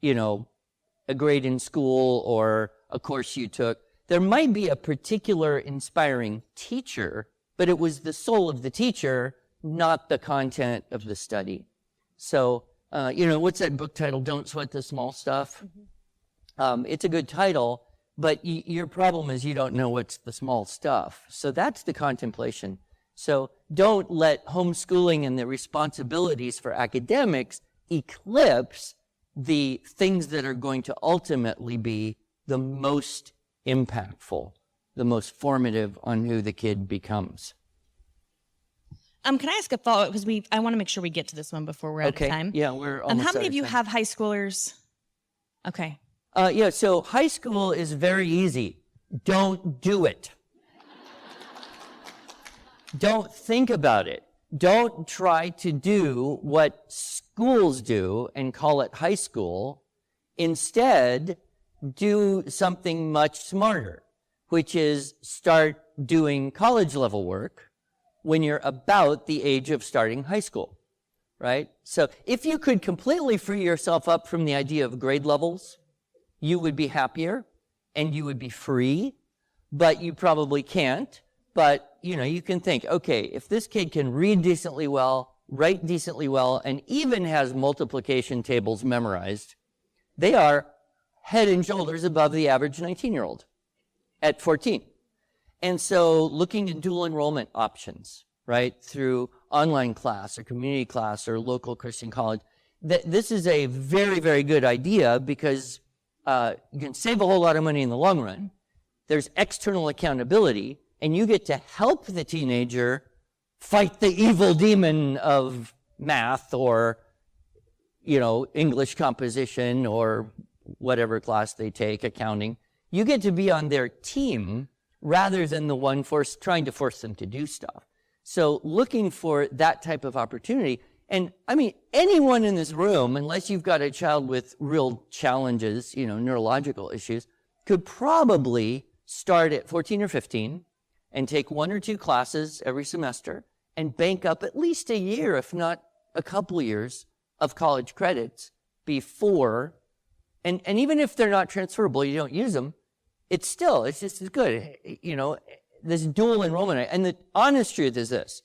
a grade in school or a course you took. There might be a particular inspiring teacher, but it was the soul of the teacher, not the content of the study. So, what's that book title? Don't Sweat the Small Stuff. Mm-hmm. It's a good title, but your problem is you don't know what's the small stuff. So that's the contemplation. So don't let homeschooling and the responsibilities for academics eclipse the things that are going to ultimately be the most impactful, the most formative on who the kid becomes. Can I ask a follow-up? Because I want to make sure we get to this one before we're out of time. Yeah, we're almost how many out of you time. have high schoolers? Okay. Yeah, so high school is very easy. Don't do it. Don't think about it. Don't try to do what schools do and call it high school. Instead, do something much smarter, which is start doing college level work when you're about the age of starting high school, right? So if you could completely free yourself up from the idea of grade levels, you would be happier and you would be free, but you probably can't. But, you can think, okay, if this kid can read decently well, write decently well, and even has multiplication tables memorized, they are head and shoulders above the average 19-year-old at 14. And so looking at dual enrollment options, right, through online class or community class or local Christian college, this is a very, very good idea because you can save a whole lot of money in the long run. There's external accountability, and you get to help the teenager fight the evil demon of math or, English composition or whatever class they take, accounting. You get to be on their team rather than the one trying to force them to do stuff. So looking for that type of opportunity. And I mean, anyone in this room, unless you've got a child with real challenges, neurological issues, could probably start at 14 or 15 and take 1 or 2 classes every semester and bank up at least a year, if not a couple years, of college credits before. And even if they're not transferable, you don't use them, it's just as good. This dual enrollment. And the honest truth is this.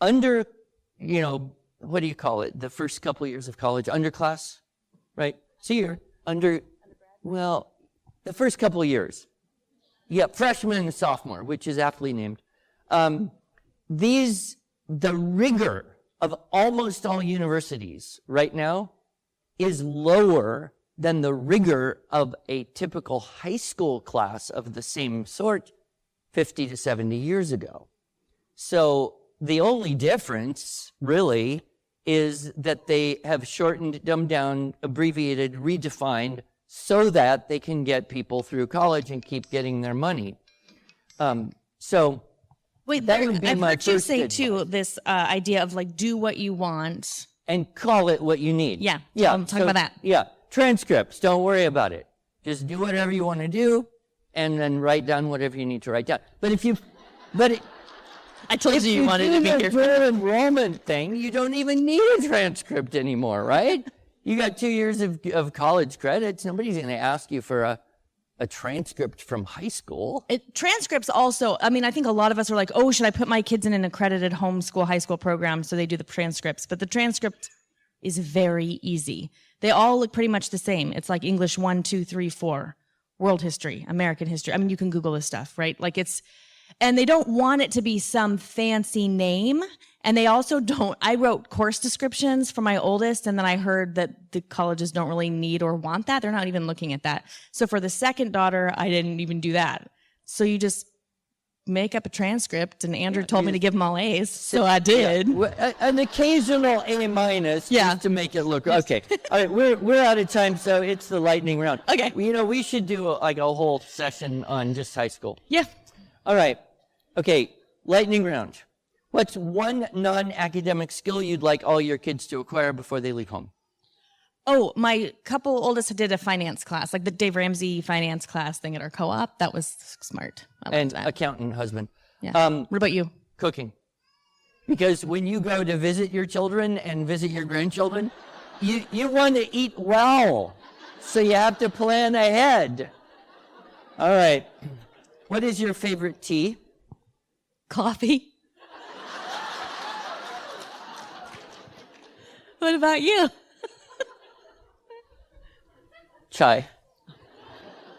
Under, what do you call it? The first couple of years of college, underclass, right? So you're the first couple of years. Yeah, freshman and sophomore, which is aptly named. The rigor of almost all universities right now is lower than the rigor of a typical high school class of the same sort 50 to 70 years ago. So the only difference, really, is that they have shortened, dumbed down, abbreviated, redefined, so that they can get people through college and keep getting their money. Wait, that would be I've my heard you first say, advice. too, this idea of, do what you want. And call it what you need. Yeah, I'm talking about that. Yeah, transcripts, don't worry about it. Just do whatever you want to do, and then write down whatever you need to write down. But I told you wanted to be here. If you do the enrollment thing, you don't even need a transcript anymore, right? You got 2 years of college credits. Nobody's going to ask you for a transcript from high school. Transcripts also, I think a lot of us are like, oh, should I put my kids in an accredited homeschool, high school program so they do the transcripts? But the transcript is very easy. They all look pretty much the same. It's like English 1, 2, 3, 4, world history, American history. You can Google this stuff, right? And they don't want it to be some fancy name. And they also don't. I wrote course descriptions for my oldest, and then I heard that the colleges don't really need or want that. They're not even looking at that. So for the second daughter, I didn't even do that. So you just make up a transcript, and Andrew told me to give them all A's, so I did. Yeah. An occasional A- just to make it look okay. All right, we're out of time, so it's the lightning round. Okay. We should do a whole session on just high school. Yeah. All right. Okay, lightning round. What's one non-academic skill you'd like all your kids to acquire before they leave home? Oh, my couple oldest did a finance class, like the Dave Ramsey finance class thing at our co-op. That was smart. I liked that. Accountant husband. Yeah. What about you? Cooking. Because when you go to visit your children and visit your grandchildren, you want to eat well. So you have to plan ahead. All right. What is your favorite tea? Coffee. What about you? Chai.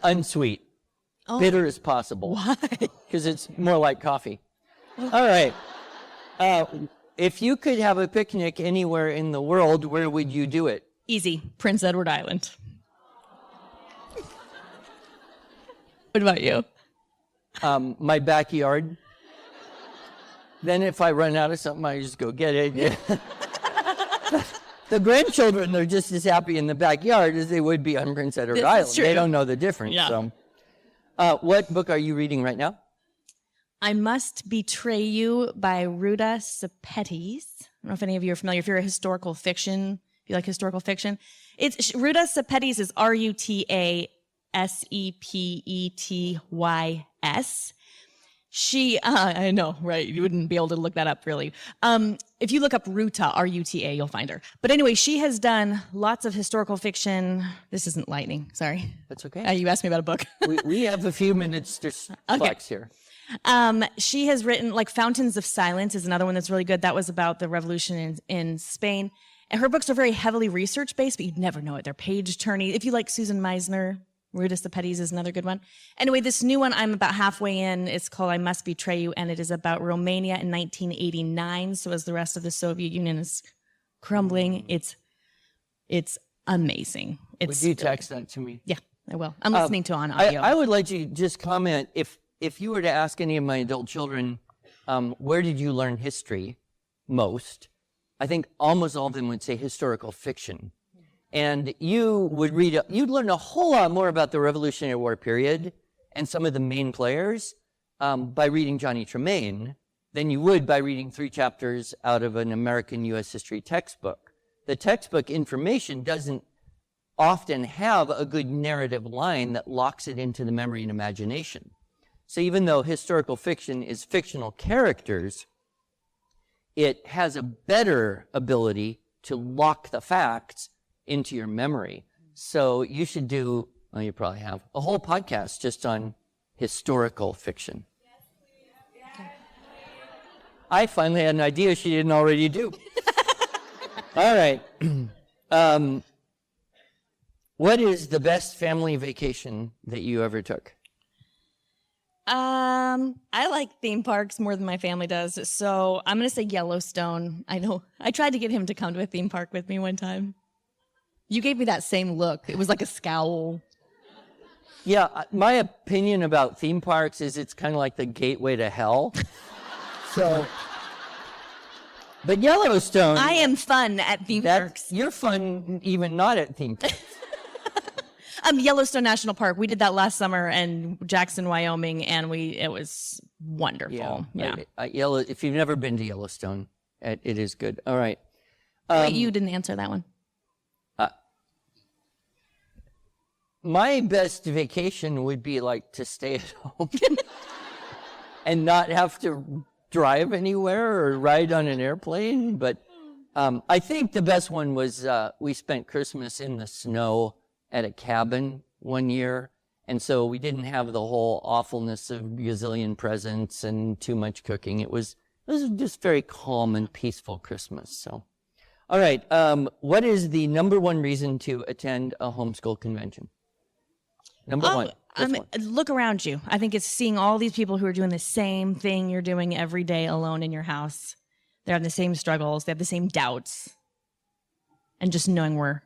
Unsweet. Bitter as possible. Why? Because it's more like coffee. All right. If you could have a picnic anywhere in the world, where would you do it? Easy. Prince Edward Island. What about you? My backyard. Then if I run out of something, I just go get it. The grandchildren are just as happy in the backyard as they would be on Prince Edward Island. True. They don't know the difference. Yeah. So. What book are you reading right now? I Must Betray You by Ruta Sepetys. I don't know if any of you are familiar. If you're a historical fiction, if you like historical fiction, it's Ruta Sepetys is Rutapetys. She, I know, right? You wouldn't be able to look that up, really. If you look up Ruta, R-U-T-A, you'll find her. But anyway, she has done lots of historical fiction. This isn't lightning, sorry. That's okay. You asked me about a book. we have a few minutes to flex here. She has written, like, Fountains of Silence is another one that's really good. That was about the revolution in Spain. And her books are very heavily research-based, but you'd never know it. They're page-turning. If you like Susan Meisner, Ruta Sepetys is another good one. Anyway, this new one, I'm about halfway in. It's called I Must Betray You, and it is about Romania in 1989. So as the rest of the Soviet Union is crumbling, it's amazing. Would you text that to me? Yeah, I will. I'm listening to it on audio. I would like you to just comment, if you were to ask any of my adult children, where did you learn history most? I think almost all of them would say historical fiction. And you'd learn a whole lot more about the Revolutionary War period and some of the main players by reading Johnny Tremain than you would by reading 3 chapters out of an American U.S. history textbook. The textbook information doesn't often have a good narrative line that locks it into the memory and imagination. So even though historical fiction is fictional characters, it has a better ability to lock the facts into your memory. So you should do, well, you probably have, a whole podcast just on historical fiction. I finally had an idea she didn't already do. All right. What is the best family vacation that you ever took? I like theme parks more than my family does, so I'm going to say Yellowstone. I know. I tried to get him to come to a theme park with me one time. You gave me that same look. It was like a scowl. Yeah, my opinion about theme parks is it's kind of like the gateway to hell. So, but Yellowstone. I am fun at theme parks. You're fun even not at theme parks. Yellowstone National Park. We did that last summer in Jackson, Wyoming, and it was wonderful. Yeah. If you've never been to Yellowstone, it is good. All right. Wait, you didn't answer that one. My best vacation would be like to stay at home and not have to drive anywhere or ride on an airplane. But I think the best one was we spent Christmas in the snow at a cabin one year. And so we didn't have the whole awfulness of gazillion presents and too much cooking. It was just very calm and peaceful Christmas. So, all right. What is the number one reason to attend a homeschool convention? Number one. Look around you. I think it's seeing all these people who are doing the same thing you're doing every day alone in your house. They have the same struggles. They have the same doubts. And just knowing we're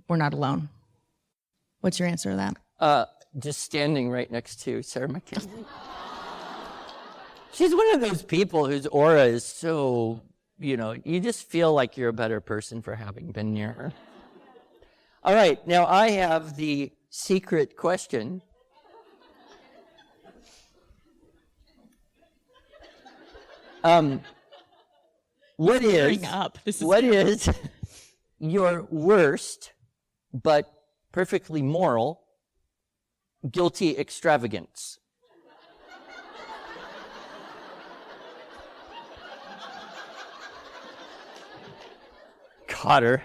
not alone. What's your answer to that? Just standing right next to Sarah Mackenzie. She's one of those people whose aura is so, you just feel like you're a better person for having been near her. All right, now I have the secret question. What is your worst but perfectly moral guilty extravagance? Cotter.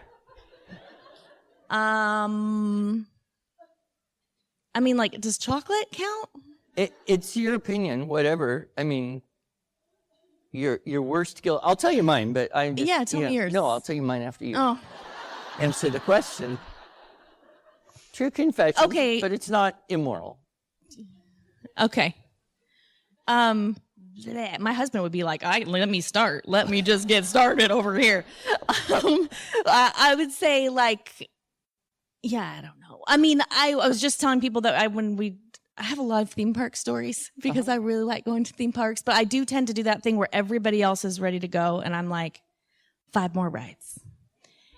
Does chocolate count? It's your opinion, whatever. I mean, your worst guilt. I'll tell you mine, but tell me yours. No, I'll tell you mine after you answer the question. True confession. Okay. But it's not immoral. Okay. My husband would be like, let me start. Let me just get started over here. I would say like, yeah, I don't know. I mean, I was just telling people that I have a lot of theme park stories because I really like going to theme parks, but I do tend to do that thing where everybody else is ready to go and I'm like, 5 more rides.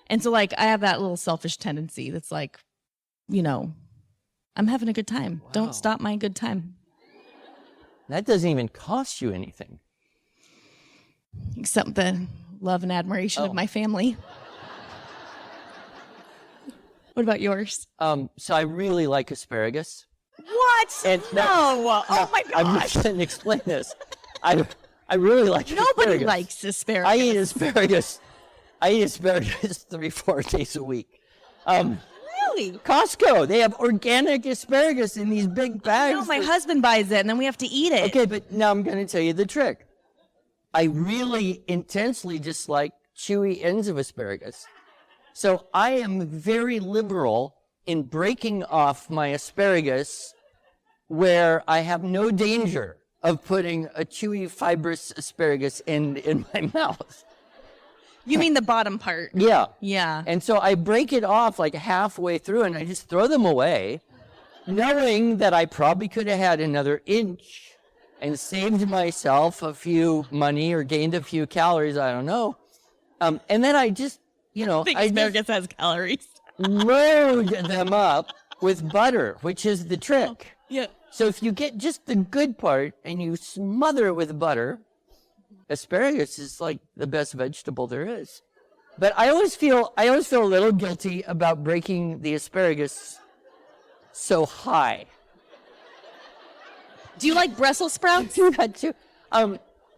And so like, I have that little selfish tendency that's like, I'm having a good time. Wow. Don't stop my good time. That doesn't even cost you anything. Except the love and admiration of my family. What about yours? So I really like asparagus. What? And oh my gosh. I'm just going to explain this. I really like asparagus. Nobody likes asparagus. I eat asparagus 3-4 days a week. Really? Costco, they have organic asparagus in these big bags. No, my husband buys it, and then we have to eat it. Okay, but now I'm going to tell you the trick. I really intensely dislike chewy ends of asparagus. So I am very liberal in breaking off my asparagus where I have no danger of putting a chewy, fibrous asparagus end in my mouth. You mean the bottom part? Yeah. Yeah. And so I break it off like halfway through and I just throw them away, knowing that I probably could have had another inch and saved myself a few money or gained a few calories. I don't know. And then I just, asparagus has calories. Load them up with butter, which is the trick. Yeah. So if you get just the good part and you smother it with butter, asparagus is like the best vegetable there is. But I always feel a little guilty about breaking the asparagus so high. Do you like Brussels sprouts? Do that too.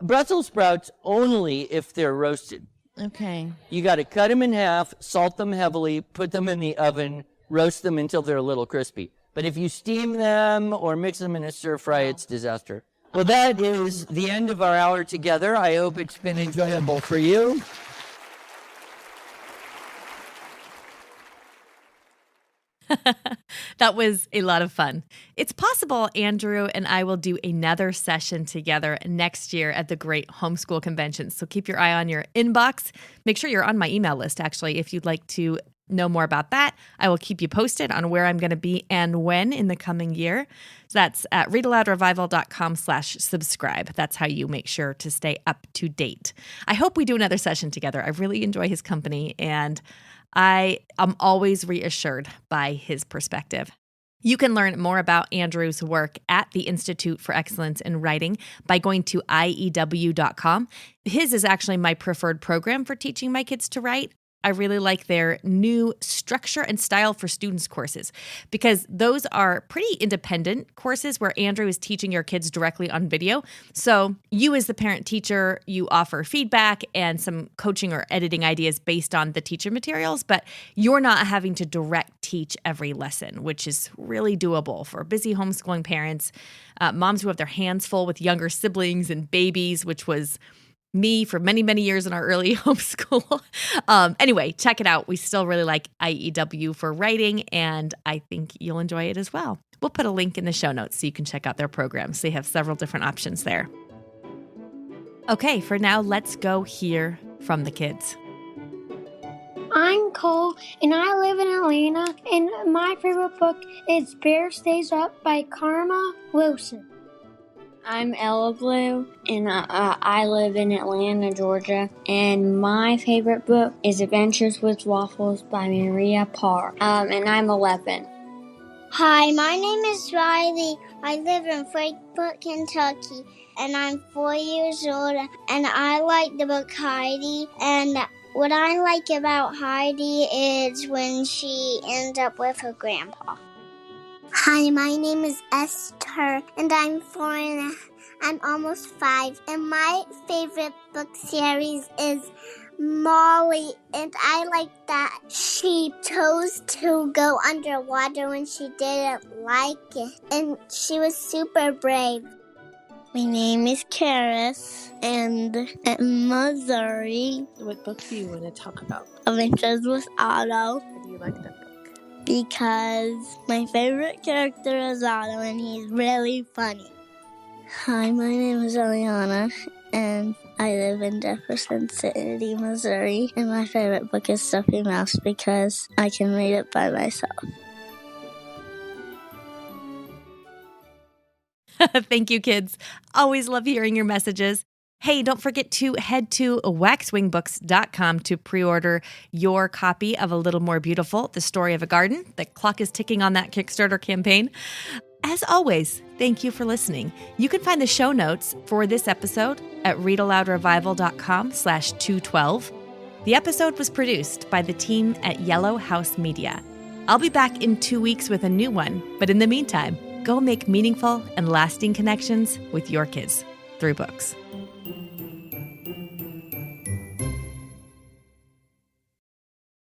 Brussels sprouts only if they're roasted. Okay. You got to cut them in half, salt them heavily, put them in the oven, roast them until they're a little crispy. But if you steam them or mix them in a stir fry, it's disaster. Well, that is the end of our hour together. I hope it's been enjoyable for you. That was a lot of fun. It's possible Andrew and I will do another session together next year at the Great Homeschool Convention. So keep your eye on your inbox. Make sure you're on my email list, actually, if you'd like to know more about that. I will keep you posted on where I'm going to be and when in the coming year. So that's at readaloudrevival.com/subscribe. That's how you make sure to stay up to date. I hope we do another session together. I really enjoy his company and I am always reassured by his perspective. You can learn more about Andrew's work at the Institute for Excellence in Writing by going to IEW.com. His is actually my preferred program for teaching my kids to write. I really like their new structure and style for students courses because those are pretty independent courses where Andrew is teaching your kids directly on video. So you as the parent teacher, you offer feedback and some coaching or editing ideas based on the teacher materials, but you're not having to direct teach every lesson, which is really doable for busy homeschooling parents, moms who have their hands full with younger siblings and babies, which was me for many, many years in our early homeschool. Anyway, check it out. We still really like IEW for writing, and I think you'll enjoy it as well. We'll put a link in the show notes so you can check out their programs. They have several different options there. Okay, for now, let's go hear from the kids. I'm Cole, and I live in Atlanta, and my favorite book is Bear Stays Up by Karma Wilson. I'm Ella Blue, and I live in Atlanta, Georgia, and my favorite book is Adventures with Waffles by Maria Parr, and I'm 11. Hi, my name is Riley. I live in Frankfort, Kentucky, and I'm 4 years old, and I like the book Heidi, and what I like about Heidi is when she ends up with her grandpa. Hi, my name is Esther, and I'm 4 and I'm almost 5. And my favorite book series is Molly, and I like that she chose to go underwater when she didn't like it, and she was super brave. My name is Karis, and in Missouri. What book do you want to talk about? Adventures with Otto. How do you like that book? Because my favorite character is Otto, and he's really funny. Hi, my name is Eliana, and I live in Jefferson City, Missouri. And my favorite book is Stuffy Mouse because I can read it by myself. Thank you, kids. Always love hearing your messages. Hey, don't forget to head to waxwingbooks.com to pre-order your copy of A Little More Beautiful, The Story of a Garden. The clock is ticking on that Kickstarter campaign. As always, thank you for listening. You can find the show notes for this episode at readaloudrevival.com/212. The episode was produced by the team at Yellow House Media. I'll be back in 2 weeks with a new one, but in the meantime, go make meaningful and lasting connections with your kids through books.